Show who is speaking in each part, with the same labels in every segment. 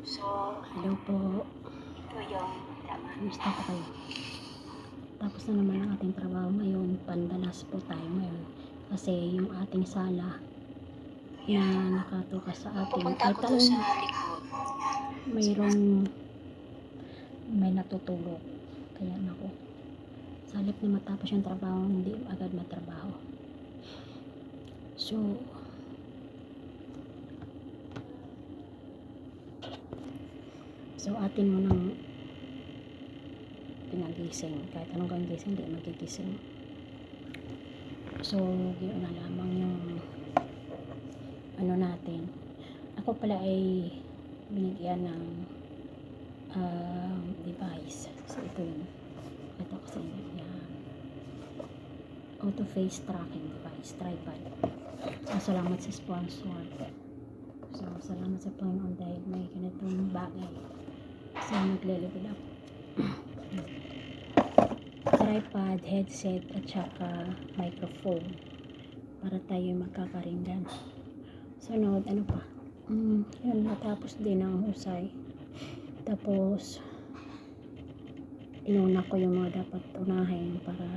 Speaker 1: So,
Speaker 2: Hello po.
Speaker 1: ito yung tama.
Speaker 2: Kamusta po kayo? Tapos na naman ang ating trabaho ngayon. Pandalas po tayo ngayon. Kasi yung ating sala na nakatuka sa atin
Speaker 1: Pupunta
Speaker 2: ay
Speaker 1: ko doon sa
Speaker 2: talagang
Speaker 1: likod.
Speaker 2: may natutulog. Kaya nako, sa halip na matapos yung trabaho, hindi agad matrabaho. So atin mo nang pinagising. Kahit anong kang gising, hindi magigising. So, yun na lamang yung ano natin. Ako pala ay binigyan ng device. So, ito yun. Ito kasi yan. Auto face tracking device. Tripod. So, salamat sa sponsor. So, salamat sa Panginoon dahil may ganitong bagay. So, nagle-level up. Tripod, headset, at saka microphone para tayo magkakaringgan. Sunod, ano pa? Yun, natapos din ang husay. Tapos, inuna ko yung mga dapat unahin para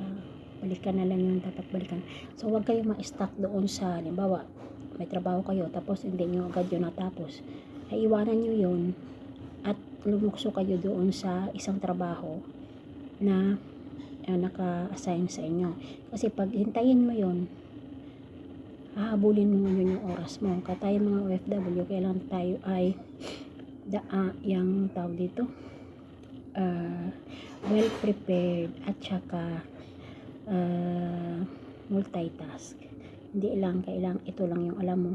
Speaker 2: balikan na lang yung dapat balikan. So, huwag kayo ma-stuck doon sa, halimbawa, may trabaho kayo, tapos hindi nyo agad yun natapos. Ay, iwanan nyo yun at lumukso kayo doon sa isang trabaho na naka-assign sa inyo. Kasi pag hintayin mo yun, hahabulin mo yun yung oras mo. Kaya tayo mga OFW, kailangan tayo ay yung tawag dito, well prepared at saka multitask. Hindi lang kailangan ito lang yung alam mo.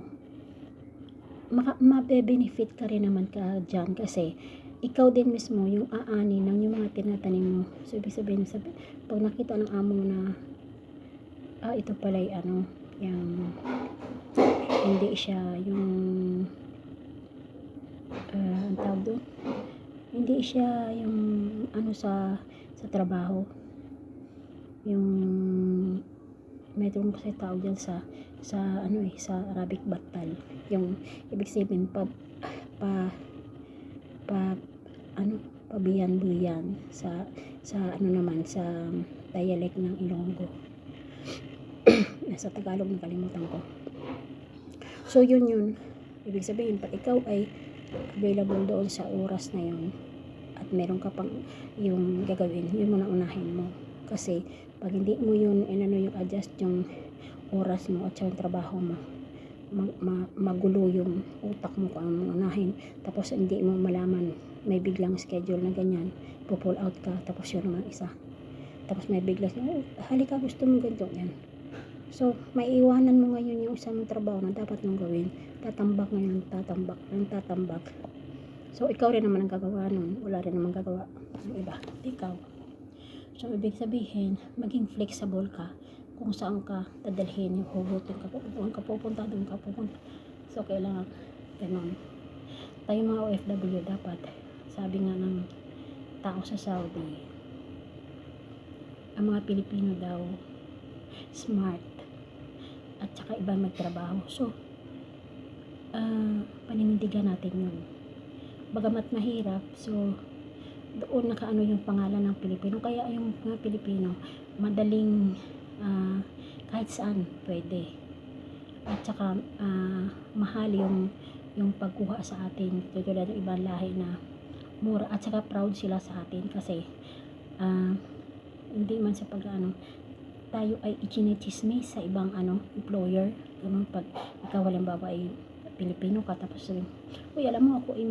Speaker 2: Mabe-benefit ka rin naman ka dyan kasi ikaw din mismo yung aani ng yung mga tinatanim mo. So, ibig sabihin, pag nakita ng amo na ito pala yung hindi siya yung ang tawag doon, hindi siya yung sa trabaho, yung medyo kasi tawag dyan sa Arabic batal, yung ibig sabihin pabiyan-buyan sa naman sa dialect ng Ilonggo. Sa Tagalog nakalimutan ko. So yun ibig sabihin pag ikaw ay available doon sa oras na yun at meron ka pang yung gagawin, yun muna unahin mo. Kasi pag hindi mo yun yung adjust yung oras mo at yung trabaho mo, magulo yung utak mo kung anong unahin. Tapos hindi mo malaman, may biglang schedule na ganyan, pull out ka, tapos yun naman isa. Tapos may biglang, halika gusto mo ganito, yan. So, maiiwanan mo ngayon yung isang trabaho na dapat mong gawin. Tatambak ngayon, tatambak. So, ikaw rin naman ang gagawa nun. Wala rin naman gagawa ng iba. Ikaw. So, ibig sabihin, maging flexible ka kung saan ka dadalhin yung hugutin ka. Doon ka pupunta. So, kailangan ganun. Tayo mga OFW dapat, sabi nga ng tao sa Saudi, ang mga Pilipino daw, smart at saka iba magtrabaho. So, paninindigan natin yun. Bagamat mahirap, so, doon nakaano yung pangalan ng Pilipino. Kaya yung mga Pilipino, madaling kahit saan pwede. At saka, mahal yung pagkuha sa atin. Tulad ng ibang lahi na mura. At saka proud sila sa atin kasi, hindi man sa tayo ay ichinichismis sa ibang employer. Ganun, pag ikaw halimbawa ay Pilipino ka, tapos sabihin, uy, alam mo ako ay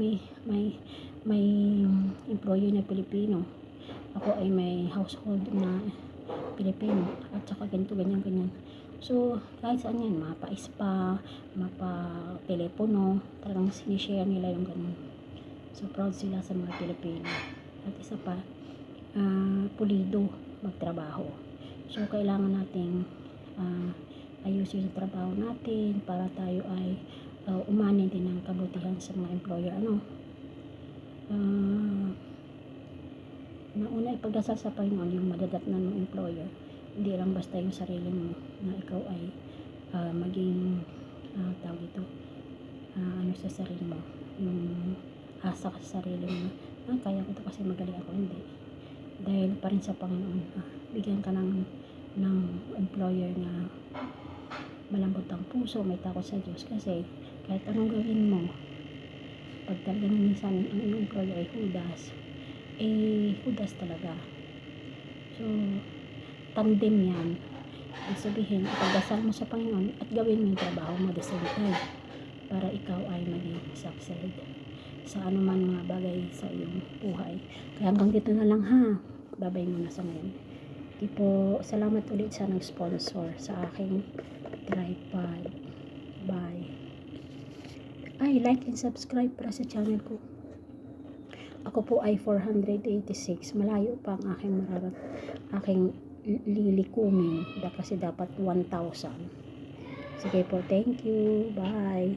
Speaker 2: may employer na Pilipino, ako ay may household na Pilipino, at saka ganito, ganyan. So, kahit saan yan, mapa-spa, mapa-telepono, talagang sinishare nila yung ganun. So, proud sila sa mga Pilipino. At isa pa, pulido magtrabaho. So, kailangan nating ayusin yung trabaho natin para tayo ay umani din ng kabutihan sa mga employer. Nauna ipagdasal sa Panginoon yung madadatnan ng employer. Hindi lang basta yung sarili mo na ikaw ay maging tawag ito sa sarili mo, yung asa ka sa sarili mo na, kaya ko to kasi magaling ako. Hindi. Dahil pa rin sa Panginoon. Bigyan ka ng employer na malambot ang puso, may takot sa Diyos. Kasi kahit anong gawin mo, pag talagang minsan ang iyong employer ay hudas talaga. So, tandem yan. Ibig sabihin, ipagdasal mo sa Panginoon at gawin mo yung trabaho mo the same time para ikaw ay maging succeed sa anuman mga bagay sa iyong buhay. Kaya hanggang dito na lang ha. Babay muna sa ngayon. Tipo, salamat ulit sa nag-sponsor sa aking tripod. Bye. Ay, like and subscribe para sa channel ko. Ako po ay 486. Malayo pa ang aking lilikumin kasi dapat 1,000. Sige po, thank you. Bye.